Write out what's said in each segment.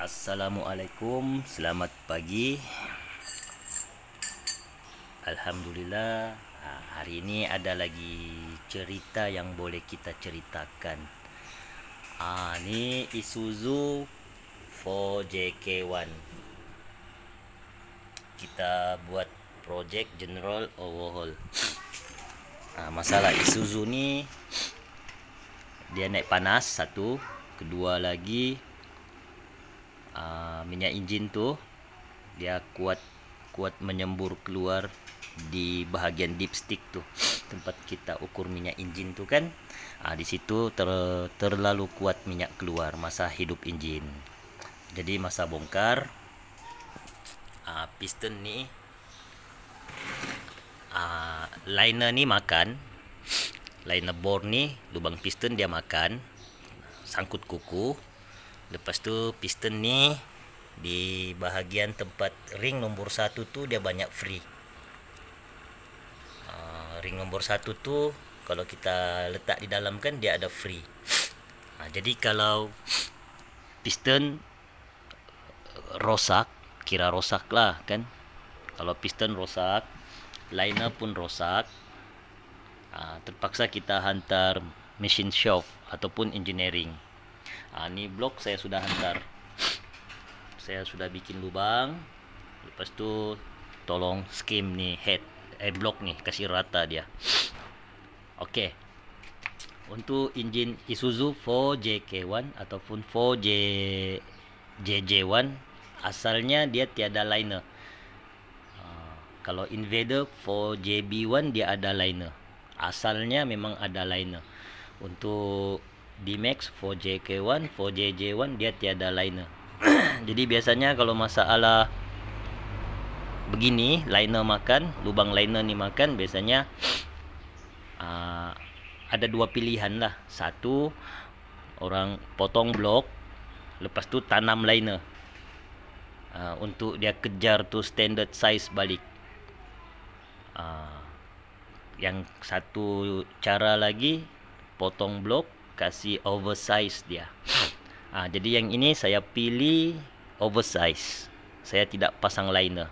Assalamualaikum, selamat pagi. Alhamdulillah, hari ini ada lagi cerita yang boleh kita ceritakan. Ini Isuzu 4JK1. Kita buat project general overhaul. Masalah Isuzu ni, dia naik panas satu, kedua lagi minyak enjin tu dia kuat menyembur keluar di bahagian dipstick tu, tempat kita ukur minyak enjin tu kan. Di situ terlalu kuat minyak keluar masa hidup enjin. Jadi masa bongkar piston ni, liner ni makan, liner bore ni, lubang piston dia makan, sangkut kuku. Lepas tu piston ni di bahagian tempat ring nombor 1 tu dia banyak free. Ring nombor 1 tu kalau kita letak di dalam kan dia ada free. Jadi kalau piston rosak, kira rosak lah kan. Kalau piston rosak, liner pun rosak, terpaksa kita hantar machine shop ataupun engineering. Ni blok saya sudah hantar. Saya sudah bikin lubang. Lepas tu tolong skim ni blok ni kasih rata dia. Okey. Untuk enjin Isuzu 4JK1 ataupun 4JJ1 asalnya dia tiada liner. Kalau Invader 4JB1 dia ada liner. Asalnya memang ada liner. Untuk D-Max 4JK1, 4JJ1 dia tiada liner. Jadi biasanya kalau masalah begini, liner makan, lubang liner ni makan, biasanya ada dua pilihan lah. Satu, orang potong blok, lepas tu tanam liner untuk dia kejar tu standard size balik. Yang satu cara lagi, potong blok, kasih oversize dia. Jadi yang ini saya pilih oversize. Saya tidak pasang liner.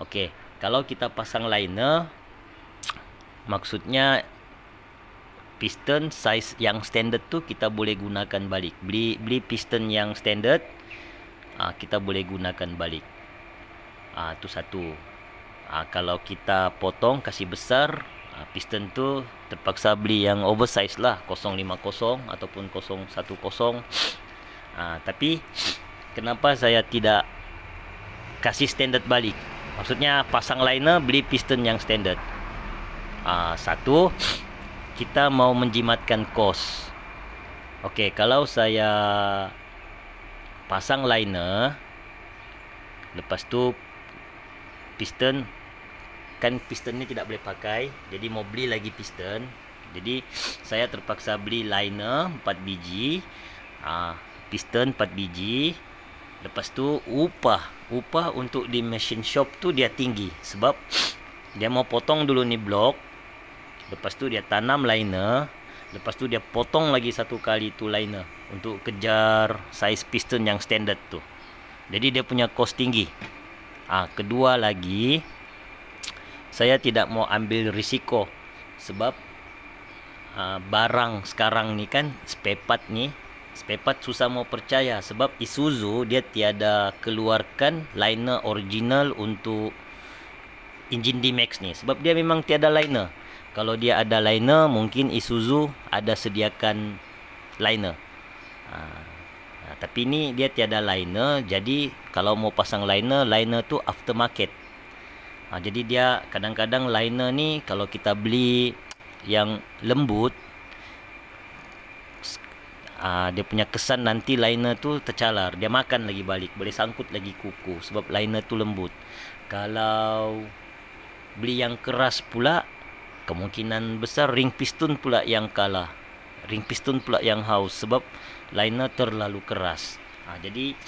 Okey, kalau kita pasang liner, maksudnya piston size yang standard tu kita boleh gunakan balik. Beli piston yang standard, kita boleh gunakan balik. Tu satu. Kalau kita potong kasih besar, piston tu terpaksa beli yang oversize lah, 050 ataupun 010. Tapi kenapa saya tidak kasih standard balik? Maksudnya pasang liner, beli piston yang standard. Satu, kita mau menjimatkan kos. Okey, kalau saya pasang liner, lepas tu piston, kan piston ni tidak boleh pakai, jadi mau beli lagi piston. Jadi saya terpaksa beli liner 4 biji, piston 4 biji. Lepas tu upah untuk di machine shop tu dia tinggi, sebab dia mau potong dulu ni blok, lepas tu dia tanam liner, lepas tu dia potong lagi satu kali tu liner untuk kejar size piston yang standard tu. Jadi dia punya kos tinggi. Kedua lagi, saya tidak mau ambil risiko, sebab barang sekarang ni kan spare part susah mau percaya, sebab Isuzu dia tiada keluarkan liner original untuk enjin D-Max ni, sebab dia memang tiada liner. Kalau dia ada liner, mungkin Isuzu ada sediakan liner. Tapi ni dia tiada liner, jadi kalau mau pasang liner tu aftermarket. Jadi dia kadang-kadang liner ni kalau kita beli yang lembut, dia punya kesan nanti liner tu tercalar, dia makan lagi balik, boleh sangkut lagi kuku, sebab liner tu lembut. Kalau beli yang keras pula, kemungkinan besar ring piston pula yang kalah, ring piston pula yang haus, sebab liner terlalu keras. Jadi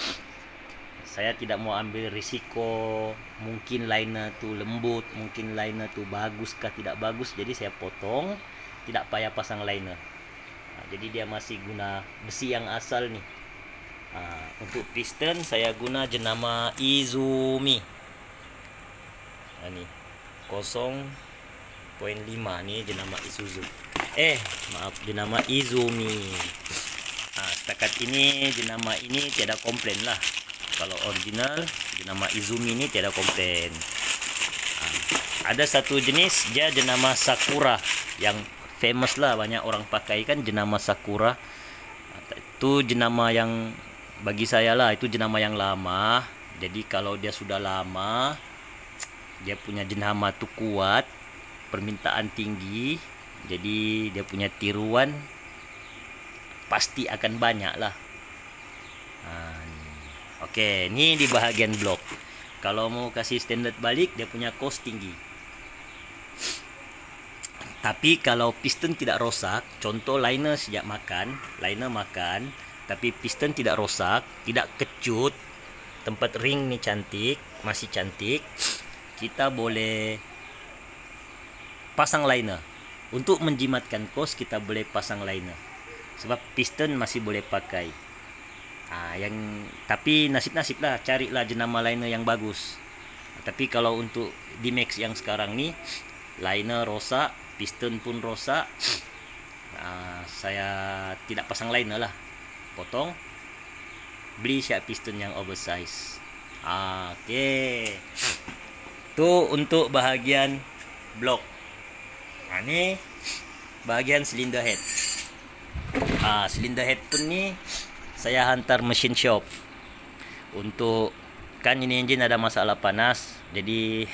saya tidak mau ambil risiko, mungkin liner tu lembut, mungkin liner tu bagus kah tidak bagus, jadi saya potong, tidak payah pasang liner. Jadi dia masih guna besi yang asal ni. Untuk piston saya guna jenama Izumi. Ini 0.5 nih jenama Isuzu. Maaf, jenama Izumi. Setakat ini jenama ini tiada komplain lah. Kalau original jenama Izumi ini tiada komplain. Ada satu jenis dia jenama Sakura yang famous lah, banyak orang pakai kan jenama Sakura. Itu jenama yang bagi saya lah, itu jenama yang lama. Jadi kalau dia sudah lama, dia punya jenama tuh kuat, permintaan tinggi, jadi dia punya tiruan pasti akan banyak lah. Oke, ini di bahagian blok. Kalau mau kasih standard balik, dia punya cost tinggi. Tapi kalau piston tidak rosak, contoh liner sejak makan, tapi piston tidak rosak, tidak kecut, tempat ring nih cantik, masih cantik, kita boleh pasang liner. Untuk menjimatkan cost kita boleh pasang liner, sebab piston masih boleh pakai. Tapi nasib-nasib lah, carilah jenama liner yang bagus. Tapi kalau untuk D-Max yang sekarang nih, liner rosak, piston pun rosak, saya tidak pasang liner lah, potong, beli siap piston yang oversize. Oke. Itu untuk bahagian blok. Ini bahagian cylinder head. Cylinder head pun nih saya hantar mesin shop. Untuk kan ini engine ada masalah panas, jadi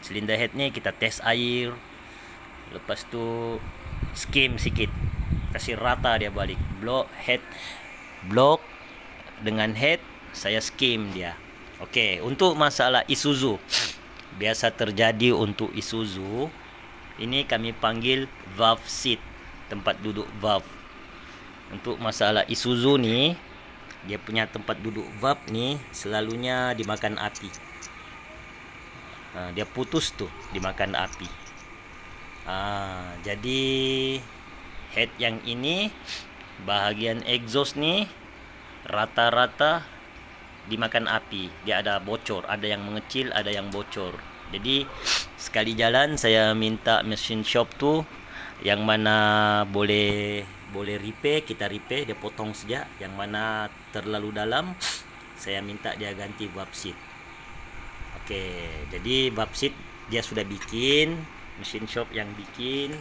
cylinder head nih kita tes air, lepas tu skim sikit, kasih rata dia balik. Blok dengan head saya skim dia. Oke, untuk masalah Isuzu, biasa terjadi untuk Isuzu ini kami panggil valve seat, tempat duduk valve. Untuk masalah Isuzu nih, dia punya tempat duduk valve nih selalunya dimakan api. Dia putus tuh dimakan api. Jadi head yang ini bahagian exhaust nih rata-rata dimakan api. Dia ada bocor, ada yang mengecil, ada yang bocor. Jadi sekali jalan saya minta mesin shop tuh yang mana boleh repair, kita repair, dia potong saja. Yang mana terlalu dalam, saya minta dia ganti valve seat. Oke, jadi valve seat dia sudah bikin, mesin shop yang bikin,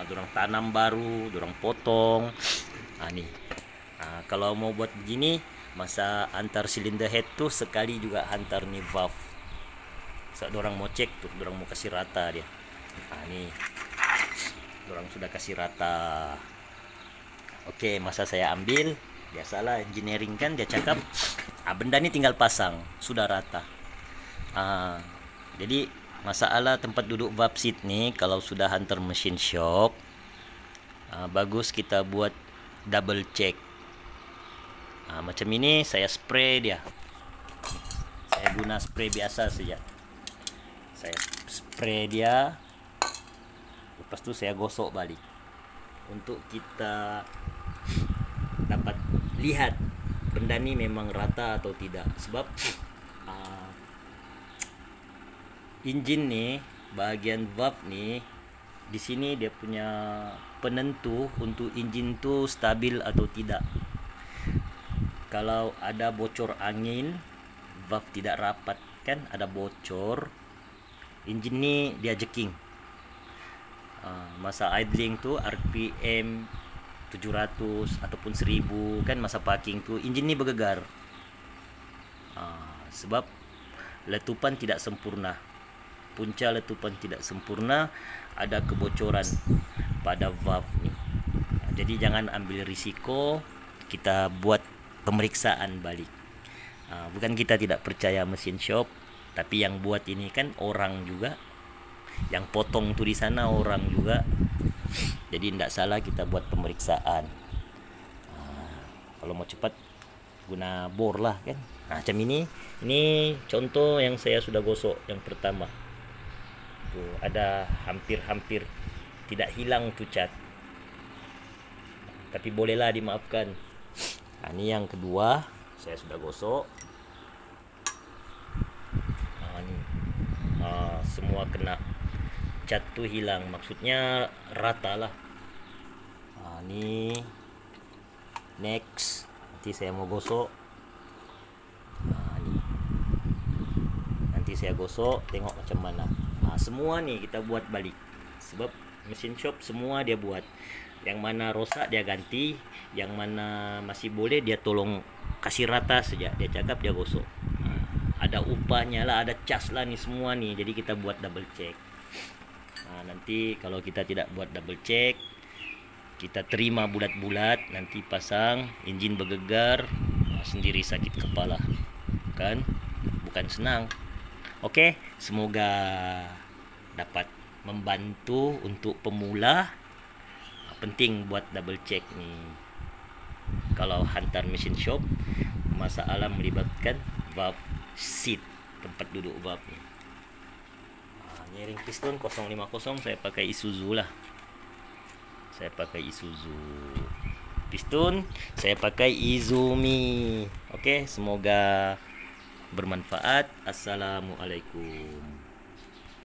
dorang tanam baru, dorang potong. Nih, kalau mau buat begini, masa antar cylinder head tuh sekali juga hantar nih valve. Saat dorang mau cek tuh, dorang mau kasih rata dia. Nih, dorang sudah kasih rata. Oke, masa saya ambil, biasalah engineering kan dia cakap, benda ini tinggal pasang, sudah rata. Jadi masalah tempat duduk valve seat nih, kalau sudah hantar mesin shop, bagus kita buat double check. Macam ini saya spray dia. Saya guna spray biasa saja. Saya spray dia, lepas tu saya gosok balik untuk kita dapat lihat benda ni memang rata atau tidak. Sebab engine nih, bahagian valve nih, di sini dia punya penentu untuk engine tu stabil atau tidak. Kalau ada bocor angin, valve tidak rapat kan, ada bocor, engine ni dia jerking. Masa idling tu RPM 700 ataupun 1000 kan, masa parking tu engine ni bergegar. Sebab letupan tidak sempurna, punca letupan tidak sempurna, ada kebocoran pada valve ni. Jadi jangan ambil risiko, kita buat pemeriksaan balik. Bukan kita tidak percaya mesin shop, tapi yang buat ini kan orang juga, yang potong tu di sana orang juga. Jadi tidak salah kita buat pemeriksaan. Kalau mau cepat guna bor lah kan. Macam ini contoh yang saya sudah gosok yang pertama. Tuh, ada hampir-hampir tidak hilang tu cat. Tapi bolehlah dimaafkan. Ini yang kedua. saya sudah gosok. Ini semua kena cat tuh hilang, maksudnya rata lah. Ini next, nanti saya mau gosok. Ini nanti saya gosok, tengok macam mana. Semua nih kita buat balik, sebab mesin shop semua dia buat. Yang mana rosak dia ganti, yang mana masih boleh dia tolong kasih rata saja. Dia cakap dia gosok. Ada upahnya lah, ada cas lah nih semua nih. Jadi kita buat double check. Nanti kalau kita tidak buat double check, kita terima bulat-bulat, nanti pasang engine bergegar, sendiri sakit kepala, kan? Bukan senang. Oke, semoga dapat membantu untuk pemula. Penting buat double check nih. Kalau hantar mesin shop, masalah melibatkan valve seat, tempat duduk valve nih. Ini ring piston 050, saya pakai Isuzu lah. Saya pakai Isuzu. Piston saya pakai Izumi. Oke, semoga bermanfaat. Assalamualaikum.